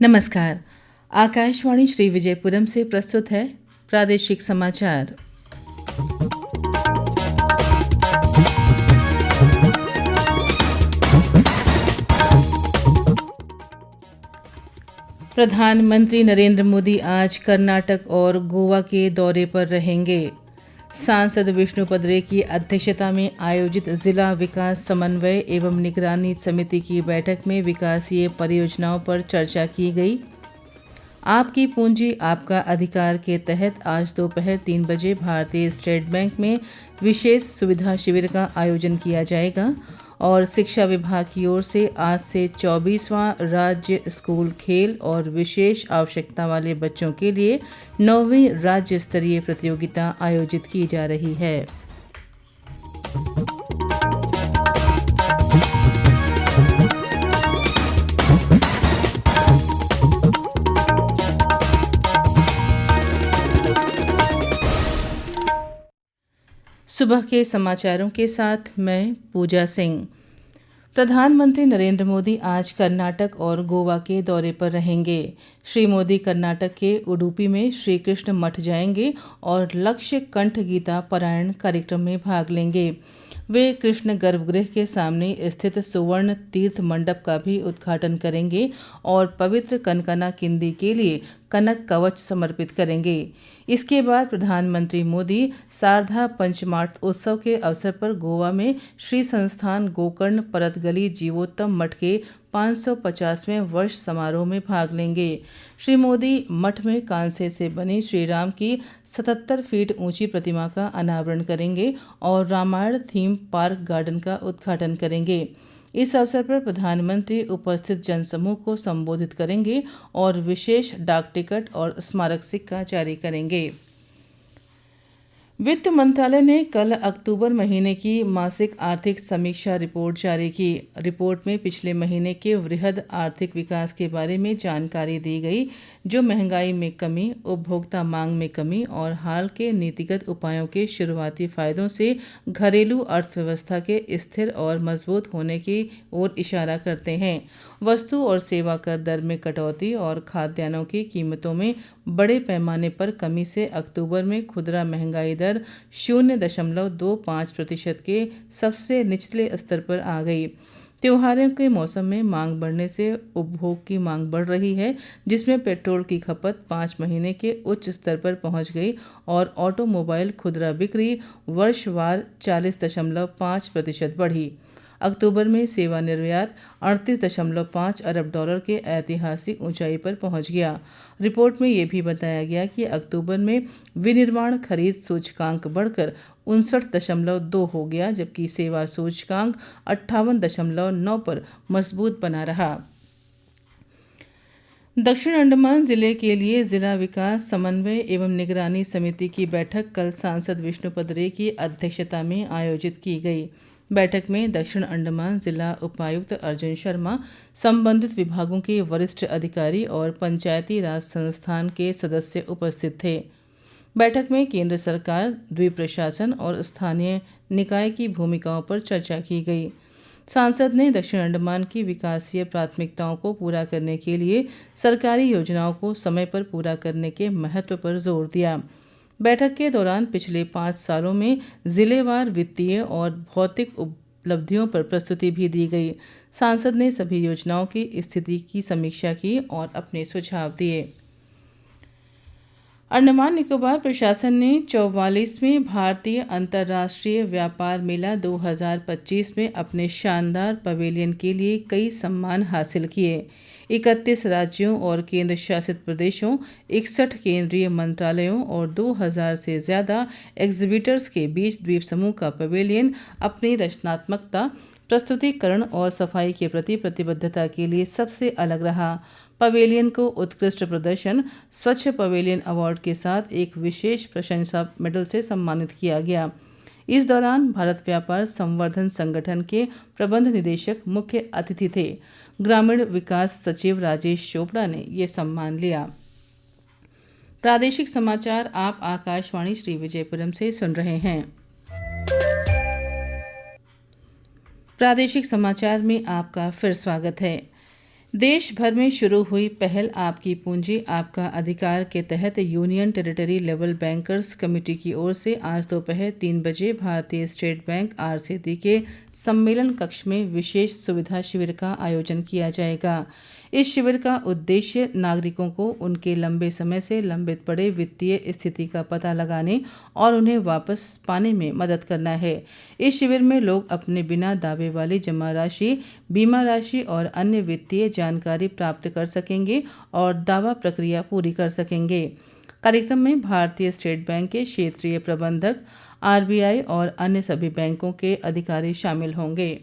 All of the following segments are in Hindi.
नमस्कार। आकाशवाणी श्री विजयपुरम से प्रस्तुत है प्रादेशिक समाचार। प्रधानमंत्री नरेंद्र मोदी आज कर्नाटक और गोवा के दौरे पर रहेंगे। सांसद विष्णु पदरे की अध्यक्षता में आयोजित जिला विकास समन्वय एवं निगरानी समिति की बैठक में विकासीय परियोजनाओं पर चर्चा की गई। आपकी पूंजी आपका अधिकार के तहत आज दोपहर 3 बजे भारतीय स्टेट बैंक में विशेष सुविधा शिविर का आयोजन किया जाएगा और शिक्षा विभाग की ओर से आज से 24वां राज्य स्कूल खेल और विशेष आवश्यकता वाले बच्चों के लिए 9वीं राज्य स्तरीय प्रतियोगिता आयोजित की जा रही है। सुबह के समाचारों के साथ मैं पूजा सिंह। प्रधानमंत्री नरेंद्र मोदी आज कर्नाटक और गोवा के दौरे पर रहेंगे। श्री मोदी कर्नाटक के उडुपी में श्री कृष्ण मठ जाएंगे और लक्ष्य कंठ गीता पारायण कार्यक्रम में भाग लेंगे। वे कृष्ण गर्भगृह के सामने स्थित सुवर्ण तीर्थ मंडप का भी उद्घाटन करेंगे और पवित्र कनकना किंदी के लिए कनक कवच समर्पित करेंगे। इसके बाद प्रधानमंत्री मोदी शारदा पंचमार्थ उत्सव के अवसर पर गोवा में श्री संस्थान गोकर्ण परतगली जीवोत्तम मठ के 550वें वर्ष समारोह में भाग लेंगे। श्री मोदी मठ में कांसे से बनी श्री राम की 77 फीट ऊंची प्रतिमा का अनावरण करेंगे और रामायण थीम पार्क गार्डन का उद्घाटन करेंगे। इस अवसर पर प्रधानमंत्री उपस्थित जनसमूह को संबोधित करेंगे और विशेष डाक टिकट और स्मारक सिक्का जारी करेंगे। वित्त मंत्रालय ने कल अक्टूबर महीने की मासिक आर्थिक समीक्षा रिपोर्ट जारी की। रिपोर्ट में पिछले महीने के वृहद आर्थिक विकास के बारे में जानकारी दी गई, जो महंगाई में कमी, उपभोक्ता मांग में कमी और हाल के नीतिगत उपायों के शुरुआती फायदों से घरेलू अर्थव्यवस्था के स्थिर और मजबूत होने की ओर इशारा करते हैं। वस्तु और सेवा कर दर में कटौती और खाद्यान्नों की कीमतों में बड़े पैमाने पर कमी से अक्टूबर में खुदरा महंगाई दर 0.25% के सबसे निचले स्तर पर आ गई। त्योहारों के मौसम में मांग बढ़ने से उपभोग की मांग बढ़ रही है, जिसमें पेट्रोल की खपत 5 महीने के उच्च स्तर पर पहुंच गई और ऑटोमोबाइल खुदरा बिक्री वर्षवार 40.5% बढ़ी। अक्टूबर में सेवा निर्यात 38.5 अरब डॉलर के ऐतिहासिक ऊंचाई पर पहुंच गया। रिपोर्ट में यह भी बताया गया कि अक्टूबर में विनिर्माण खरीद सूचकांक बढ़कर 59.2 हो गया, जबकि सेवा सूचकांक 58.9 पर मजबूत बना रहा। दक्षिण अंडमान जिले के लिए जिला विकास समन्वय एवं निगरानी समिति की बैठक कल सांसद विष्णु पदरे की अध्यक्षता में आयोजित की गई। बैठक में दक्षिण अंडमान जिला उपायुक्त अर्जुन शर्मा, संबंधित विभागों के वरिष्ठ अधिकारी और पंचायती राज संस्थान के सदस्य उपस्थित थे। बैठक में केंद्र सरकार, द्वीप प्रशासन और स्थानीय निकाय की भूमिकाओं पर चर्चा की गई। सांसद ने दक्षिण अंडमान की विकासीय प्राथमिकताओं को पूरा करने के लिए सरकारी योजनाओं को समय पर पूरा करने के महत्व पर जोर दिया। बैठक के दौरान पिछले 5 सालों में जिलेवार वित्तीय और भौतिक उपलब्धियों पर प्रस्तुति भी दी गई। सांसद ने सभी योजनाओं की स्थिति की समीक्षा की और अपने सुझाव दिए। अंडमान निकोबार प्रशासन ने 44वें भारतीय अंतर्राष्ट्रीय व्यापार मेला 2025 में अपने शानदार पवेलियन के लिए कई सम्मान हासिल किए। 31 राज्यों और केंद्र शासित प्रदेशों, 61 केंद्रीय मंत्रालयों और 2000 से ज़्यादा एग्जीबिटर्स के बीच द्वीप समूह का पवेलियन अपनी रचनात्मकता, प्रस्तुतिकरण और सफाई के प्रति प्रतिबद्धता के लिए सबसे अलग रहा। पवेलियन को उत्कृष्ट प्रदर्शन, स्वच्छ पवेलियन अवार्ड के साथ एक विशेष प्रशंसा मेडल से सम्मानित किया गया। इस दौरान भारत व्यापार संवर्धन संगठन के प्रबंध निदेशक मुख्य अतिथि थे। ग्रामीण विकास सचिव राजेश चोपड़ा ने ये सम्मान लिया। प्रादेशिक समाचार आप आकाशवाणी श्री विजयपुरम से सुन रहे हैं। प्रादेशिक समाचार में आपका फिर स्वागत है। देश भर में शुरू हुई पहल आपकी पूंजी आपका अधिकार के तहत union territory level bankers committee की ओर से आज दोपहर 3 बजे भारतीय स्टेट बैंक आरसीटी के सम्मेलन कक्ष में विशेष सुविधा शिविर का आयोजन किया जाएगा। इस शिविर का उद्देश्य नागरिकों को उनके लंबे समय से लंबित पड़े वित्तीय स्थिति का पता लगाने और उन्हें वापस पाने में मदद करना है। इस शिविर में लोग अपने बिना दावे वाली जमा राशि, बीमा राशि और अन्य वित्तीय जानकारी प्राप्त कर सकेंगे और दावा प्रक्रिया पूरी कर सकेंगे। कार्यक्रम में भारतीय स्टेट बैंक के क्षेत्रीय प्रबंधक, आरबीआई और अन्य सभी बैंकों के अधिकारी शामिल होंगे।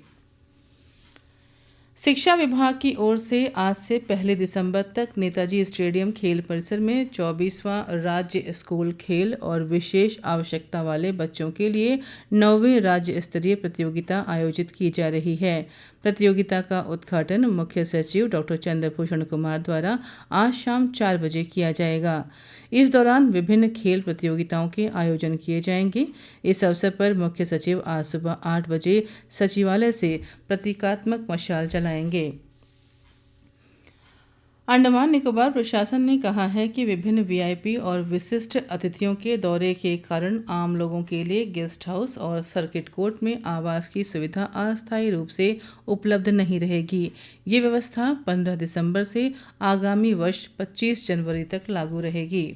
शिक्षा विभाग की ओर से आज से 1 दिसंबर तक नेताजी स्टेडियम खेल परिसर में 24वां राज्य स्कूल खेल और विशेष आवश्यकता वाले बच्चों के लिए 9वीं राज्य स्तरीय प्रतियोगिता आयोजित की जा रही है। प्रतियोगिता का उद्घाटन मुख्य सचिव डॉक्टर चंद्रभूषण कुमार द्वारा आज शाम 4 बजे किया जाएगा। इस दौरान विभिन्न खेल प्रतियोगिताओं के आयोजन किए जाएंगे। इस अवसर पर मुख्य सचिव आज सुबह 8 बजे सचिवालय से प्रतीकात्मक मशाल जलाएंगे। अंडमान निकोबार प्रशासन ने कहा है कि विभिन्न वीआईपी और विशिष्ट अतिथियों के दौरे के कारण आम लोगों के लिए गेस्ट हाउस और सर्किट कोर्ट में आवास की सुविधा अस्थायी रूप से उपलब्ध नहीं रहेगी। ये व्यवस्था 15 दिसंबर से आगामी वर्ष 25 जनवरी तक लागू रहेगी।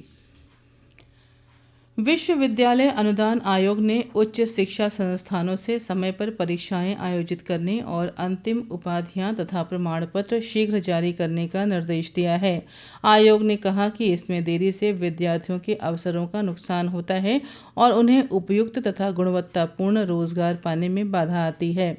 विश्वविद्यालय अनुदान आयोग ने उच्च शिक्षा संस्थानों से समय पर परीक्षाएं आयोजित करने और अंतिम उपाधियां तथा प्रमाण पत्र शीघ्र जारी करने का निर्देश दिया है। आयोग ने कहा कि इसमें देरी से विद्यार्थियों के अवसरों का नुकसान होता है और उन्हें उपयुक्त तथा गुणवत्तापूर्ण रोजगार पाने में बाधा आती है।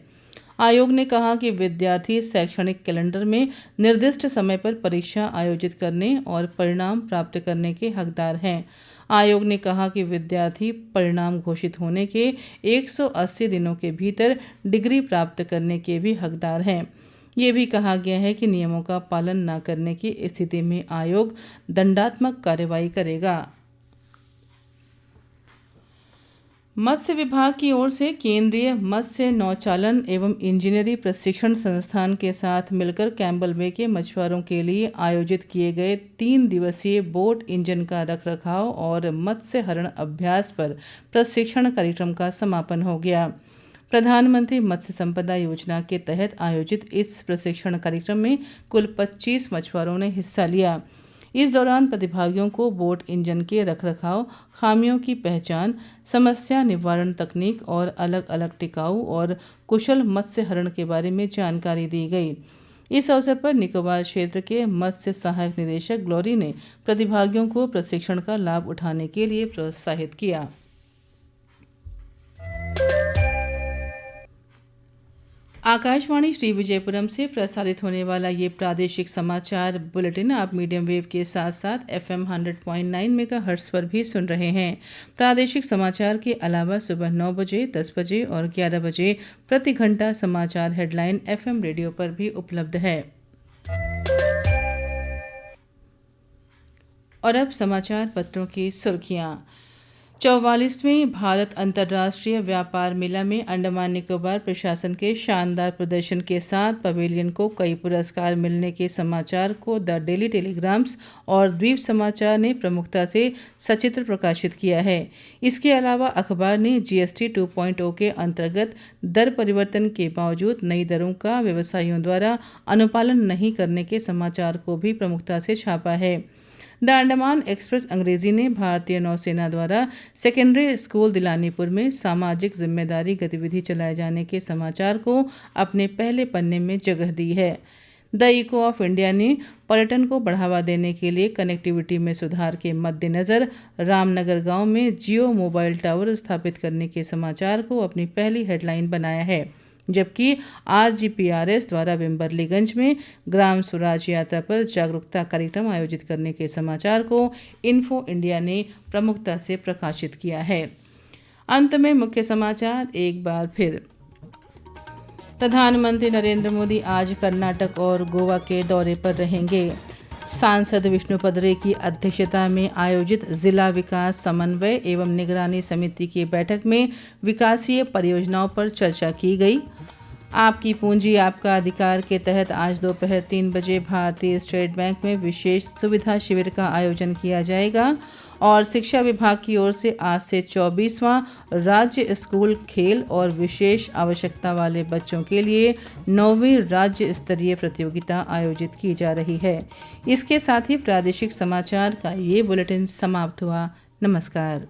आयोग ने कहा कि विद्यार्थी शैक्षणिक कैलेंडर में निर्दिष्ट समय पर परीक्षा आयोजित करने और परिणाम प्राप्त करने के हकदार हैं। आयोग ने कहा कि विद्यार्थी परिणाम घोषित होने के 180 दिनों के भीतर डिग्री प्राप्त करने के भी हकदार हैं। ये भी कहा गया है कि नियमों का पालन न करने की स्थिति में आयोग दंडात्मक कार्रवाई करेगा। मत्स्य विभाग की ओर से केंद्रीय मत्स्य नौचालन एवं इंजीनियरिंग प्रशिक्षण संस्थान के साथ मिलकर कैम्बल बे के मछुआरों के लिए आयोजित किए गए 3 दिवसीय बोट इंजन का रखरखाव और मत्स्य हरण अभ्यास पर प्रशिक्षण कार्यक्रम का समापन हो गया। प्रधानमंत्री मत्स्य संपदा योजना के तहत आयोजित इस प्रशिक्षण कार्यक्रम में कुल 25 मछुआरों ने हिस्सा लिया। इस दौरान प्रतिभागियों को बोट इंजन के रखरखाव, खामियों की पहचान, समस्या निवारण तकनीक और अलग अलग टिकाऊ और कुशल मत्स्य हरण के बारे में जानकारी दी गई। इस अवसर पर निकोबार क्षेत्र के मत्स्य सहायक निदेशक ग्लोरी ने प्रतिभागियों को प्रशिक्षण का लाभ उठाने के लिए प्रोत्साहित किया। आकाशवाणी श्री विजयपुरम से प्रसारित होने वाला ये प्रादेशिक समाचार बुलेटिन आप मीडियम वेव के साथ साथ FM 100.9 मेगाहर्ट्ज पर भी सुन रहे हैं। प्रादेशिक समाचार के अलावा सुबह 9 बजे, 10 बजे और 11 बजे प्रति घंटा समाचार हेडलाइन FM रेडियो पर भी उपलब्ध है। और अब समाचार पत्रों की सुर्खियां। 44वें भारत अंतर्राष्ट्रीय व्यापार मेला में अंडमान निकोबार प्रशासन के शानदार प्रदर्शन के साथ पवेलियन को कई पुरस्कार मिलने के समाचार को द डेली टेलीग्राम्स और द्वीप समाचार ने प्रमुखता से सचित्र प्रकाशित किया है। इसके अलावा अखबार ने GST 2.0 के अंतर्गत दर परिवर्तन के बावजूद नई दरों का व्यवसायियों द्वारा अनुपालन नहीं करने के समाचार को भी प्रमुखता से छापा है। द अंडमान एक्सप्रेस अंग्रेजी ने भारतीय नौसेना द्वारा सेकेंडरी स्कूल दिलानीपुर में सामाजिक जिम्मेदारी गतिविधि चलाए जाने के समाचार को अपने पहले पन्ने में जगह दी है। द इको ऑफ इंडिया ने पर्यटन को बढ़ावा देने के लिए कनेक्टिविटी में सुधार के मद्देनज़र रामनगर गांव में जियो मोबाइल टावर स्थापित करने के समाचार को अपनी पहली हेडलाइन बनाया है, जबकि RGPRS द्वारा विम्बरलीगंज में ग्राम स्वराज यात्रा पर जागरूकता कार्यक्रम आयोजित करने के समाचार को इन्फो इंडिया ने प्रमुखता से प्रकाशित किया है। अंत में मुख्य समाचार एक बार फिर। प्रधानमंत्री नरेंद्र मोदी आज कर्नाटक और गोवा के दौरे पर रहेंगे। सांसद विष्णुपद रे की अध्यक्षता में आयोजित जिला विकास समन्वय एवं निगरानी समिति की बैठक में विकासीय परियोजनाओं पर चर्चा की गई। आपकी पूंजी आपका अधिकार के तहत आज दोपहर 3 बजे भारतीय स्टेट बैंक में विशेष सुविधा शिविर का आयोजन किया जाएगा और शिक्षा विभाग की ओर से आज से 24वां राज्य स्कूल खेल और विशेष आवश्यकता वाले बच्चों के लिए 9वीं राज्य स्तरीय प्रतियोगिता आयोजित की जा रही है। इसके साथ ही प्रादेशिक समाचार का ये बुलेटिन समाप्त हुआ। नमस्कार।